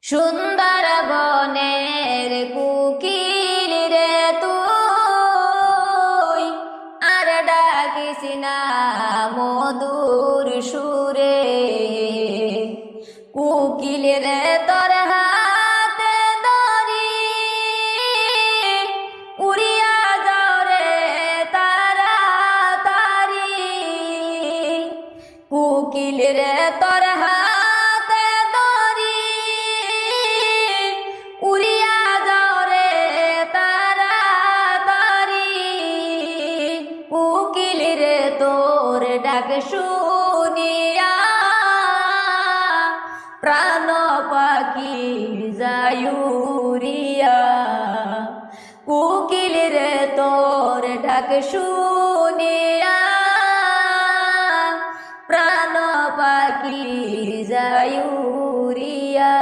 সুন্দর বনের কুকিল রে তুই আর ডাকিস না মধুর সুরে। কুকিল রে তোর হাতে ধরি উড়িয়া যাও রে তাড়াতাড়ি। কুকিল রে তোর হাতে ধরি উড়িয়া যাও রে তাড়াতাড়ি। কুকিল রে তোর ডাক শুনিয়া প্রাণ পাখি যায়ুরিয়া। কুকিল রে তোর ডাক শুনিয়া প্রাণ পাখি যায়ুরিয়া।